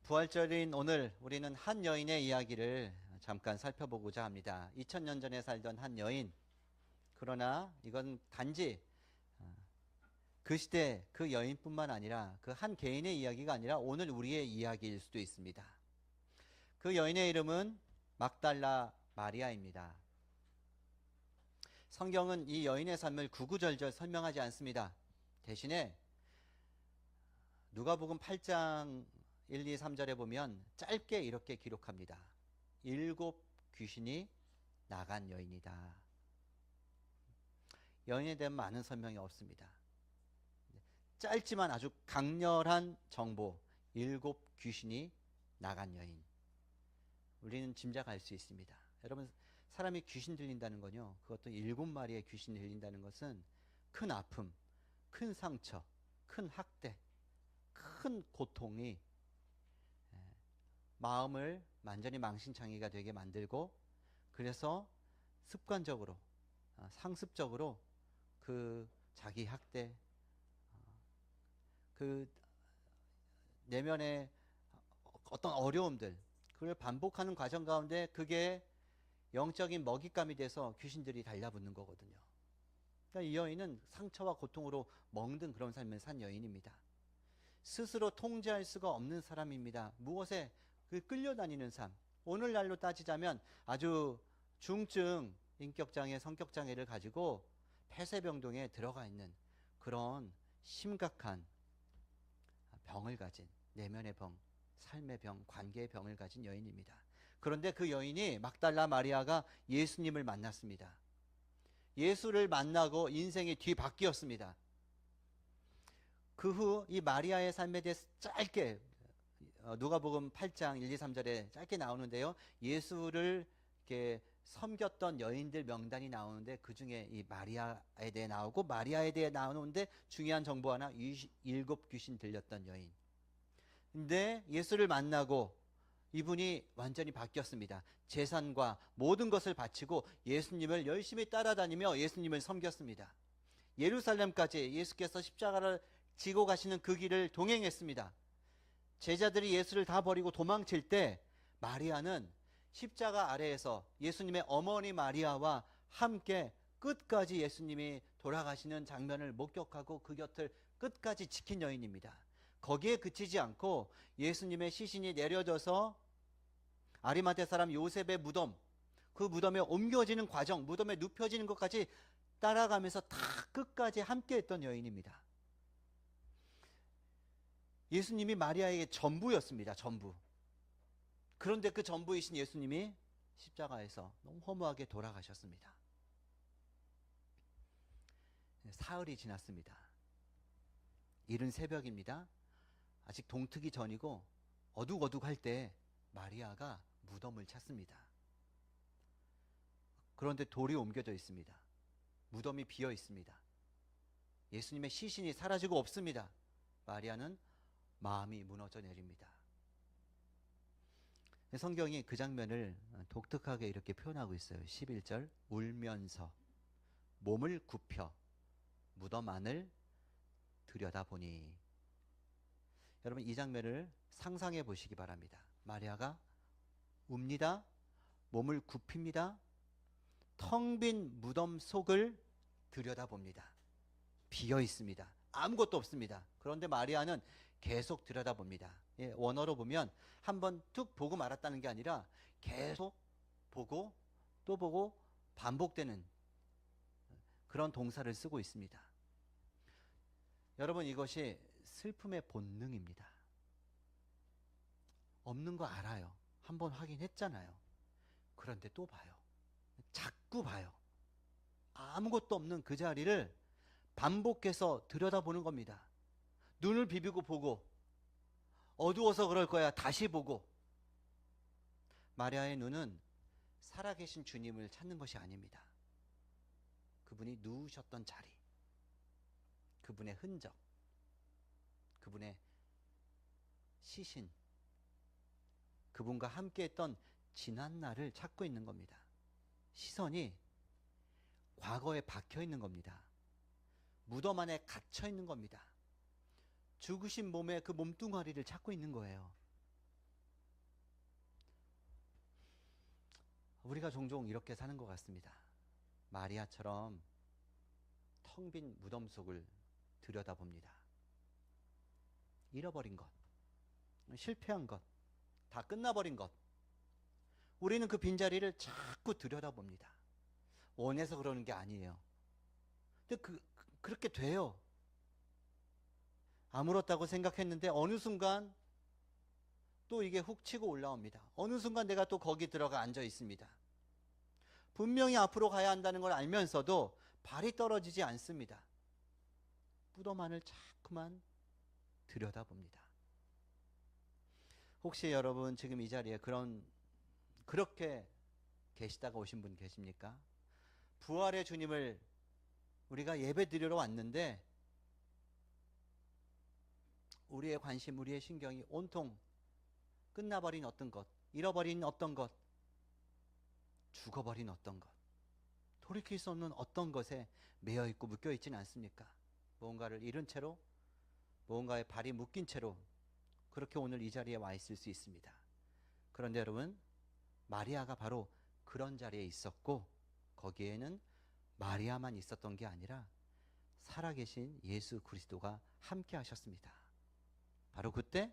부활절인 오늘 우리는 한 여인의 이야기를 잠깐 살펴보고자 합니다. 2000년 전에 살던 한 여인. 그러나 이건 단지 그 시대 그 여인뿐만 아니라 그 한 개인의 이야기가 아니라 오늘 우리의 이야기일 수도 있습니다. 그 여인의 이름은 막달라 마리아입니다. 성경은 이 여인의 삶을 구구절절 설명하지 않습니다. 대신에 누가복음 8장 1, 2, 3절에 보면 짧게 이렇게 기록합니다. 7 귀신이 나간 여인이다. 여인에 대한 많은 설명이 없습니다. 짧지만 아주 강렬한 정보. 7 귀신이 나간 여인. 우리는 짐작할 수 있습니다. 여러분, 사람이 귀신 들린다는 건요, 그것도 7마리의 귀신이 들린다는 것은 큰 아픔, 큰 상처, 큰 학대, 큰 고통이 마음을 완전히 망신창이가 되게 만들고, 그래서 습관적으로, 상습적으로 그 자기 학대, 그 내면의 어떤 어려움들, 그걸 반복하는 과정 가운데 그게 영적인 먹잇감이 돼서 귀신들이 달라붙는 거거든요. 그러니까 이 여인은 상처와 고통으로 멍든 그런 삶을 산 여인입니다. 스스로 통제할 수가 없는 사람입니다. 무엇에 끌려다니는 삶. 오늘날로 따지자면 아주 중증 인격장애, 성격장애를 가지고 폐쇄병동에 들어가 있는 그런 심각한 병을 가진, 내면의 병, 삶의 병, 관계의 병을 가진 여인입니다. 그런데 그 여인이 막달라 마리아가 예수님을 만났습니다. 예수를 만나고 인생이 뒤바뀌었습니다. 그 후 이 마리아의 삶에 대해서 짧게 누가복음 8장 1, 2, 3절에 짧게 나오는데요. 예수를 이렇게 섬겼던 여인들 명단이 나오는데 그 중에 이 마리아에 대해 나오고, 마리아에 대해 나오는데 중요한 정보 하나, 7 귀신 들렸던 여인. 근데 예수를 만나고 이분이 완전히 바뀌었습니다. 재산과 모든 것을 바치고 예수님을 열심히 따라다니며 예수님을 섬겼습니다. 예루살렘까지 예수께서 십자가를 지고 가시는 그 길을 동행했습니다. 제자들이 예수를 다 버리고 도망칠 때 마리아는 십자가 아래에서 예수님의 어머니 마리아와 함께 끝까지 예수님이 돌아가시는 장면을 목격하고 그 곁을 끝까지 지킨 여인입니다. 거기에 그치지 않고 예수님의 시신이 내려져서 아리마대 사람 요셉의 무덤, 그 무덤에 옮겨지는 과정, 무덤에 눕혀지는 것까지 따라가면서 다 끝까지 함께 했던 여인입니다. 예수님이 마리아에게 전부였습니다. 전부. 그런데 그 전부이신 예수님이 십자가에서 너무 허무하게 돌아가셨습니다. 사흘이 지났습니다. 이른 새벽입니다. 아직 동트기 전이고 어둑어둑할 때 마리아가 무덤을 찾습니다. 그런데 돌이 옮겨져 있습니다. 무덤이 비어 있습니다. 예수님의 시신이 사라지고 없습니다. 마리아는 마음이 무너져 내립니다. 성경이 그 장면을 독특하게 이렇게 표현하고 있어요. 11절, 울면서 몸을 굽혀 무덤 안을 들여다보니. 여러분, 이 장면을 상상해 보시기 바랍니다. 마리아가 웁니다. 몸을 굽힙니다. 텅 빈 무덤 속을 들여다봅니다. 비어 있습니다. 아무것도 없습니다. 그런데 마리아는 계속 들여다봅니다. 원어로 보면 한번 툭 보고 말았다는 게 아니라 계속 보고 또 보고 반복되는 그런 동사를 쓰고 있습니다. 여러분, 이것이 슬픔의 본능입니다. 없는 거 알아요. 한번 확인했잖아요. 그런데 또 봐요. 자꾸 봐요. 아무것도 없는 그 자리를 반복해서 들여다보는 겁니다. 눈을 비비고 보고, 어두워서 그럴 거야 다시 보고. 마리아의 눈은 살아계신 주님을 찾는 것이 아닙니다. 그분이 누우셨던 자리, 그분의 흔적, 그분의 시신, 그분과 함께했던 지난 날을 찾고 있는 겁니다. 시선이 과거에 박혀 있는 겁니다. 무덤 안에 갇혀 있는 겁니다. 죽으신 몸의 그 몸뚱아리를 찾고 있는 거예요. 우리가 종종 이렇게 사는 것 같습니다. 마리아처럼 텅 빈 무덤 속을 들여다봅니다. 잃어버린 것, 실패한 것, 다 끝나버린 것. 우리는 그 빈자리를 자꾸 들여다봅니다. 원해서 그러는 게 아니에요. 근데 그렇게 돼요. 아물었다고 생각했는데 어느 순간 또 이게 훅 치고 올라옵니다. 어느 순간 내가 또 거기 들어가 앉아 있습니다. 분명히 앞으로 가야 한다는 걸 알면서도 발이 떨어지지 않습니다. 무덤 안을 자꾸만 들여다봅니다. 혹시 여러분 지금 이 자리에 그렇게 계시다가 오신 분 계십니까? 부활의 주님을 우리가 예배 드리러 왔는데 우리의 관심, 우리의 신경이 온통 끝나버린 어떤 것, 잃어버린 어떤 것, 죽어버린 어떤 것, 돌이킬 수 없는 어떤 것에 매여있고 묶여있지는 않습니까? 무언가를 잃은 채로, 무언가에 발이 묶인 채로 그렇게 오늘 이 자리에 와 있을 수 있습니다. 그런데 여러분, 마리아가 바로 그런 자리에 있었고 거기에는 마리아만 있었던 게 아니라 살아계신 예수 그리스도가 함께 하셨습니다. 바로 그때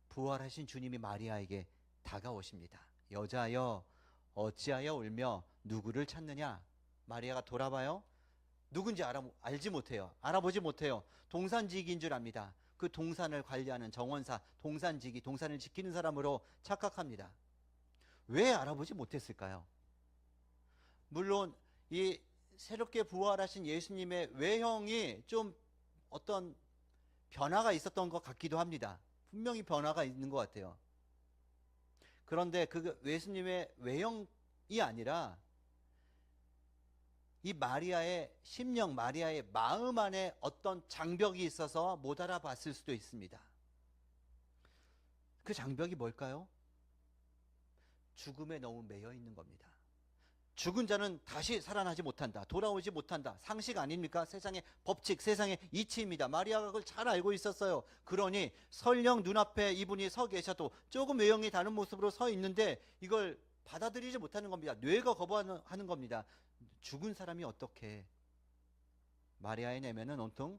부활하신 주님이 마리아에게 다가오십니다. 여자여 어찌하여 울며 누구를 찾느냐? 마리아가 돌아봐요. 누군지 알지 못해요. 알아보지 못해요. 동산지기인 줄 압니다. 그 동산을 관리하는 정원사, 동산지기, 동산을 지키는 사람으로 착각합니다. 왜 알아보지 못했을까요? 물론 이 새롭게 부활하신 예수님의 외형이 좀 어떤 변화가 있었던 것 같기도 합니다. 분명히 변화가 있는 것 같아요. 그런데 그 예수님의 외형이 아니라 이 마리아의 심령, 마리아의 마음 안에 어떤 장벽이 있어서 못 알아봤을 수도 있습니다. 그 장벽이 뭘까요? 죽음에 너무 매여 있는 겁니다. 죽은 자는 다시 살아나지 못한다. 돌아오지 못한다. 상식 아닙니까? 세상의 법칙, 세상의 이치입니다. 마리아가 그걸 잘 알고 있었어요. 그러니 설령 눈앞에 이분이 서 계셔도 조금 외형이 다른 모습으로 서 있는데 이걸 받아들이지 못하는 겁니다. 뇌가 거부하는 겁니다. 죽은 사람이 어떻게? 마리아의 내면은 온통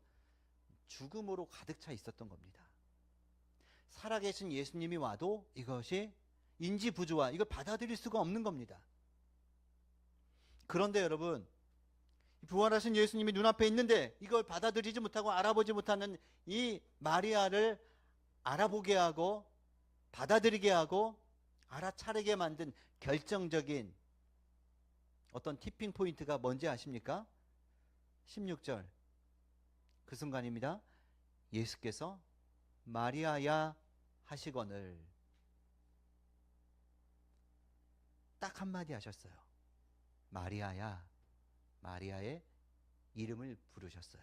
죽음으로 가득 차 있었던 겁니다. 살아계신 예수님이 와도 이것이 인지부조화, 이걸 받아들일 수가 없는 겁니다. 그런데 여러분, 부활하신 예수님이 눈앞에 있는데 이걸 받아들이지 못하고 알아보지 못하는 이 마리아를 알아보게 하고 받아들이게 하고 알아차리게 만든 결정적인 어떤 티핑 포인트가 뭔지 아십니까? 16절 그 순간입니다. 예수께서 마리아야 하시거늘 딱 한마디 하셨어요. 마리아야. 마리아의 이름을 부르셨어요.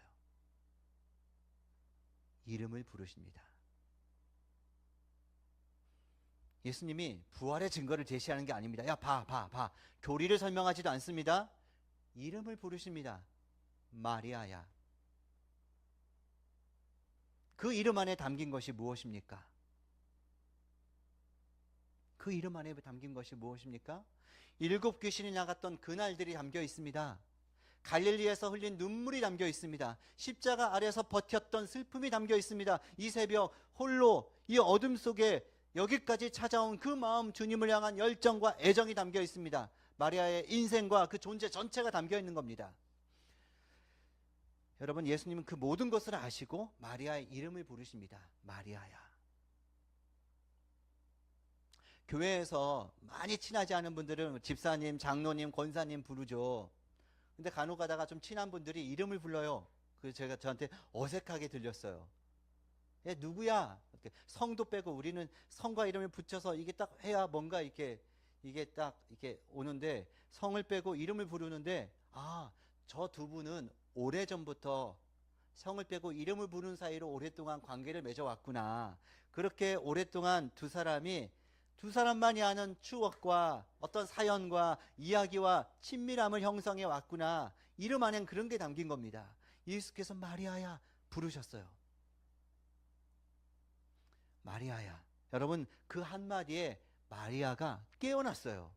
이름을 부르십니다. 예수님이 부활의 증거를 제시하는 게 아닙니다. 야, 봐. 교리를 설명하지도 않습니다. 이름을 부르십니다. 마리아야. 그 이름 안에 담긴 것이 무엇입니까? 그 이름 안에 담긴 것이 무엇입니까? 7 귀신이 나갔던 그날들이 담겨 있습니다. 갈릴리에서 흘린 눈물이 담겨 있습니다. 십자가 아래서 버텼던 슬픔이 담겨 있습니다. 이 새벽 홀로 이 어둠 속에 여기까지 찾아온 그 마음, 주님을 향한 열정과 애정이 담겨 있습니다. 마리아의 인생과 그 존재 전체가 담겨 있는 겁니다. 여러분, 예수님은 그 모든 것을 아시고 마리아의 이름을 부르십니다. 마리아야. 교회에서 많이 친하지 않은 분들은 집사님, 장로님, 권사님 부르죠. 근데 간혹 가다가 좀 친한 분들이 이름을 불러요. 그래서 저한테 어색하게 들렸어요. 얘 누구야? 성도 빼고 우리는 성과 이름을 붙여서 이게 딱 해야 뭔가 이게 딱 이렇게 오는데 성을 빼고 이름을 부르는데 저 두 분은 오래전부터 성을 빼고 이름을 부르는 사이로 오랫동안 관계를 맺어왔구나. 그렇게 오랫동안 두 사람만이 아는 추억과 어떤 사연과 이야기와 친밀함을 형성해 왔구나. 이름 안엔 그런 게 담긴 겁니다. 예수께서 마리아야 부르셨어요. 마리아야. 여러분, 그 한마디에 마리아가 깨어났어요.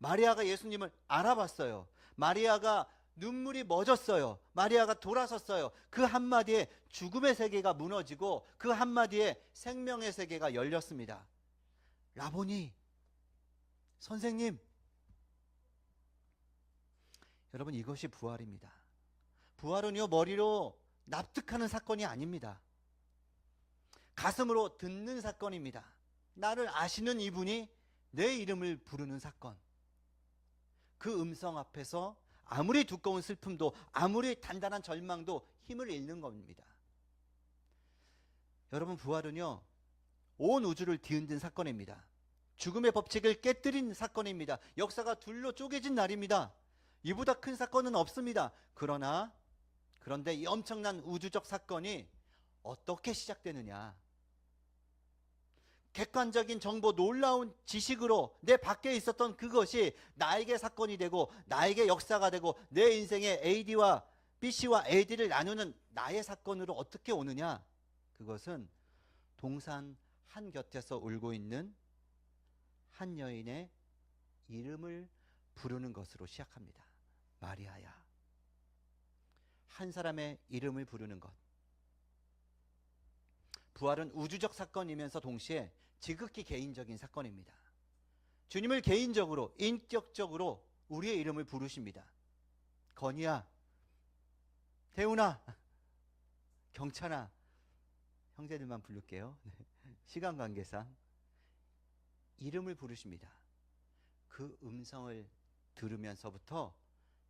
마리아가 예수님을 알아봤어요. 마리아가 눈물이 멎었어요. 마리아가 돌아섰어요. 그 한마디에 죽음의 세계가 무너지고 그 한마디에 생명의 세계가 열렸습니다. 라보니, 선생님. 여러분, 이것이 부활입니다. 부활은요, 머리로 납득하는 사건이 아닙니다. 가슴으로 듣는 사건입니다. 나를 아시는 이분이 내 이름을 부르는 사건. 그 음성 앞에서 아무리 두꺼운 슬픔도 아무리 단단한 절망도 힘을 잃는 겁니다. 여러분, 부활은요, 온 우주를 뒤흔든 사건입니다. 죽음의 법칙을 깨뜨린 사건입니다. 역사가 둘로 쪼개진 날입니다. 이보다 큰 사건은 없습니다. 그런데 이 엄청난 우주적 사건이 어떻게 시작되느냐? 객관적인 정보, 놀라운 지식으로 내 밖에 있었던 그것이 나에게 사건이 되고 나에게 역사가 되고 내 인생의 AD와 BC와 AD를 나누는 나의 사건으로 어떻게 오느냐? 그것은 동산 한곁에서 울고 있는 한 여인의 이름을 부르는 것으로 시작합니다. 마리아야. 한 사람의 이름을 부르는 것. 부활은 우주적 사건이면서 동시에 지극히 개인적인 사건입니다. 주님을 개인적으로, 인격적으로 우리의 이름을 부르십니다. 건이야, 태훈아, 경찬아, 형제들만 부를게요. 시간 관계상 이름을 부르십니다. 그 음성을 들으면서부터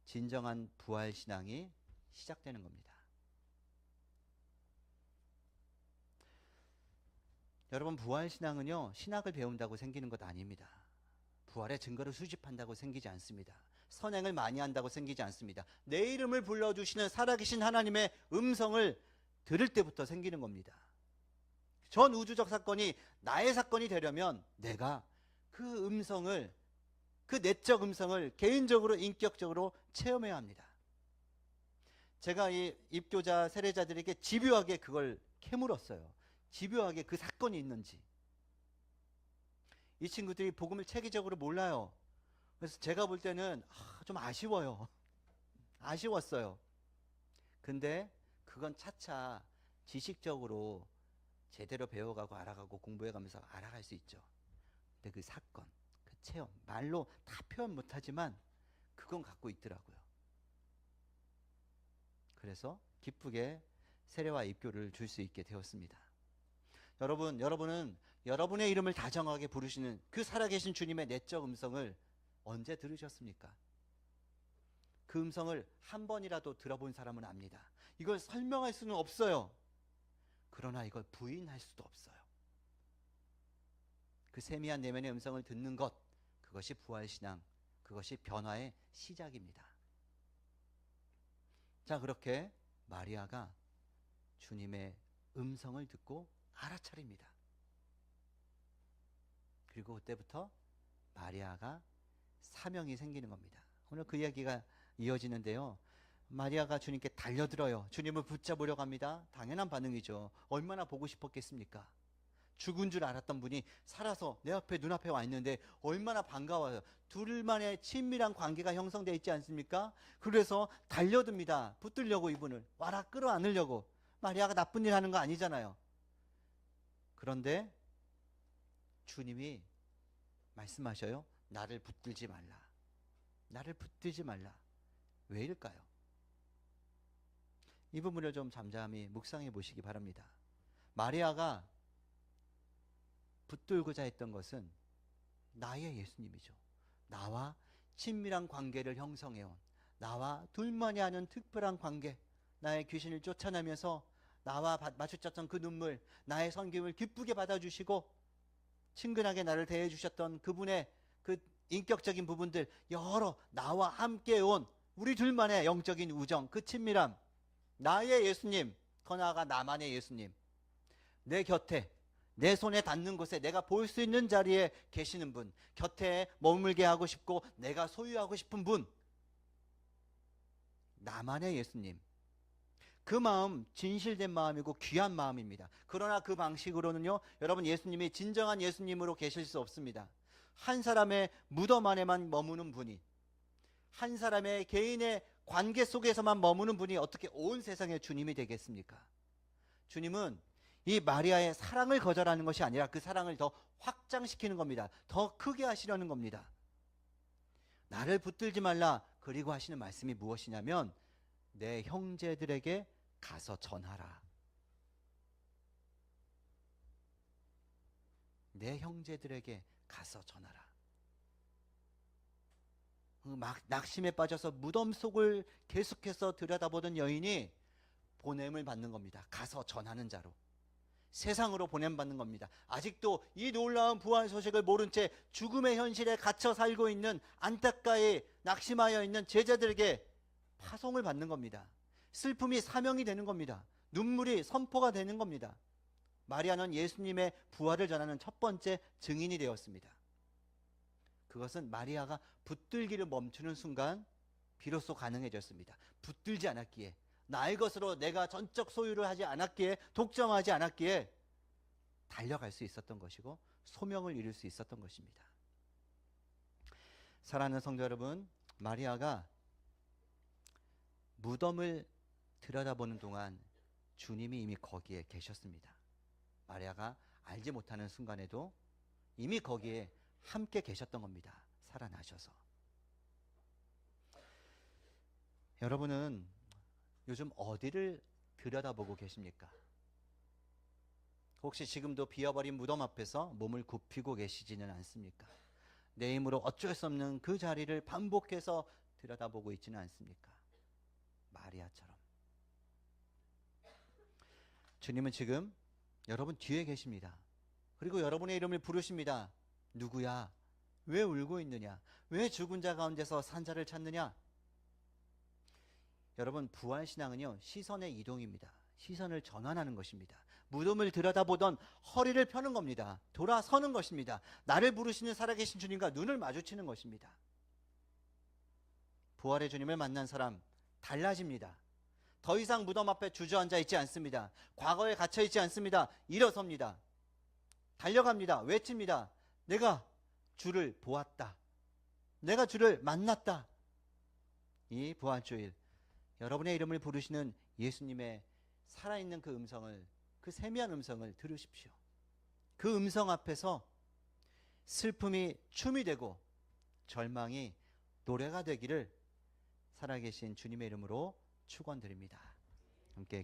진정한 부활 신앙이 시작되는 겁니다. 여러분, 부활 신앙은요, 신학을 배운다고 생기는 것 아닙니다. 부활의 증거를 수집한다고 생기지 않습니다. 선행을 많이 한다고 생기지 않습니다. 내 이름을 불러주시는 살아계신 하나님의 음성을 들을 때부터 생기는 겁니다. 전 우주적 사건이 나의 사건이 되려면 내가 그 음성을, 그 내적 음성을 개인적으로, 인격적으로 체험해야 합니다. 제가 이 입교자, 세례자들에게 집요하게 그걸 캐물었어요. 집요하게 그 사건이 있는지. 이 친구들이 복음을 체계적으로 몰라요. 그래서 제가 볼 때는 좀 아쉬워요. 아쉬웠어요. 근데 그건 차차 지식적으로 제대로 배워가고 알아가고 공부해가면서 알아갈 수 있죠. 근데 그 사건, 그 체험, 말로 다 표현 못하지만 그건 갖고 있더라고요. 그래서 기쁘게 세례와 입교를 줄 수 있게 되었습니다. 여러분은 여러분의 이름을 다정하게 부르시는 그 살아계신 주님의 내적 음성을 언제 들으셨습니까? 그 음성을 한 번이라도 들어본 사람은 압니다. 이걸 설명할 수는 없어요. 그러나 이걸 부인할 수도 없어요. 그 세미한 내면의 음성을 듣는 것, 그것이 부활신앙, 그것이 변화의 시작입니다. 자, 그렇게 마리아가 주님의 음성을 듣고 알아차립니다. 그리고 그때부터 마리아가 사명이 생기는 겁니다. 오늘 그 이야기가 이어지는데요. 마리아가 주님께 달려들어요. 주님을 붙잡으려고 합니다. 당연한 반응이죠. 얼마나 보고 싶었겠습니까? 죽은 줄 알았던 분이 살아서 내 앞에, 눈앞에 와 있는데 얼마나 반가워요. 둘만의 친밀한 관계가 형성되어 있지 않습니까? 그래서 달려듭니다. 붙들려고, 이분을 와라 끌어안으려고. 마리아가 나쁜 일 하는 거 아니잖아요. 그런데 주님이 말씀하셔요. 나를 붙들지 말라. 나를 붙들지 말라. 왜일까요? 이 부분을 좀 잠잠히 묵상해 보시기 바랍니다. 마리아가 붙들고자 했던 것은 나의 예수님이죠. 나와 친밀한 관계를 형성해온, 나와 둘만이 아는 특별한 관계, 나의 귀신을 쫓아내면서 나와 마주쳤던 그 눈물, 나의 섬김을 기쁘게 받아주시고 친근하게 나를 대해주셨던 그분의 그 인격적인 부분들, 여러 나와 함께 온 우리 둘만의 영적인 우정, 그 친밀함, 나의 예수님, 더 나아가 나만의 예수님, 내 곁에, 내 손에 닿는 곳에, 내가 볼 수 있는 자리에 계시는 분, 곁에 머물게 하고 싶고 내가 소유하고 싶은 분, 나만의 예수님. 그 마음, 진실된 마음이고 귀한 마음입니다. 그러나 그 방식으로는요, 여러분, 예수님이 진정한 예수님으로 계실 수 없습니다. 한 사람의 무덤 안에만 머무는 분이, 한 사람의 개인의 관계 속에서만 머무는 분이 어떻게 온 세상의 주님이 되겠습니까? 주님은 이 마리아의 사랑을 거절하는 것이 아니라 그 사랑을 더 확장시키는 겁니다. 더 크게 하시려는 겁니다. 나를 붙들지 말라. 그리고 하시는 말씀이 무엇이냐면 내 형제들에게 가서 전하라. 내 형제들에게 가서 전하라. 막 낙심에 빠져서 무덤 속을 계속해서 들여다보던 여인이 보냄을 받는 겁니다. 가서 전하는 자로. 세상으로 보냄받는 겁니다. 아직도 이 놀라운 부활 소식을 모른 채 죽음의 현실에 갇혀 살고 있는 안타까이 낙심하여 있는 제자들에게 파송을 받는 겁니다. 슬픔이 사명이 되는 겁니다. 눈물이 선포가 되는 겁니다. 마리아는 예수님의 부활을 전하는 첫 번째 증인이 되었습니다. 그것은 마리아가 붙들기를 멈추는 순간 비로소 가능해졌습니다. 붙들지 않았기에, 나의 것으로 내가 전적 소유를 하지 않았기에, 독점하지 않았기에 달려갈 수 있었던 것이고 소명을 이룰 수 있었던 것입니다. 사랑하는 성도 여러분, 마리아가 무덤을 들여다보는 동안 주님이 이미 거기에 계셨습니다. 마리아가 알지 못하는 순간에도 이미 거기에 함께 계셨던 겁니다. 살아나셔서. 여러분은 요즘 어디를 들여다보고 계십니까? 혹시 지금도 비어버린 무덤 앞에서 몸을 굽히고 계시지는 않습니까? 내 힘으로 어쩔 수 없는 그 자리를 반복해서 들여다보고 있지는 않습니까? 마리아처럼. 주님은 지금 여러분 뒤에 계십니다. 그리고 여러분의 이름을 부르십니다. 누구야? 왜 울고 있느냐? 왜 죽은 자 가운데서 산 자를 찾느냐? 여러분, 부활신앙은요, 시선의 이동입니다. 시선을 전환하는 것입니다. 무덤을 들여다보던 허리를 펴는 겁니다. 돌아서는 것입니다. 나를 부르시는 살아계신 주님과 눈을 마주치는 것입니다. 부활의 주님을 만난 사람 달라집니다. 더 이상 무덤 앞에 주저앉아 있지 않습니다. 과거에 갇혀 있지 않습니다. 일어섭니다. 달려갑니다. 외칩니다. 내가 주를 보았다. 내가 주를 만났다. 이 부활주일, 여러분의 이름을 부르시는 예수님의 살아있는 그 음성을, 그 세미한 음성을 들으십시오. 그 음성 앞에서 슬픔이 춤이 되고 절망이 노래가 되기를 살아계신 주님의 이름으로 축원드립니다. 함께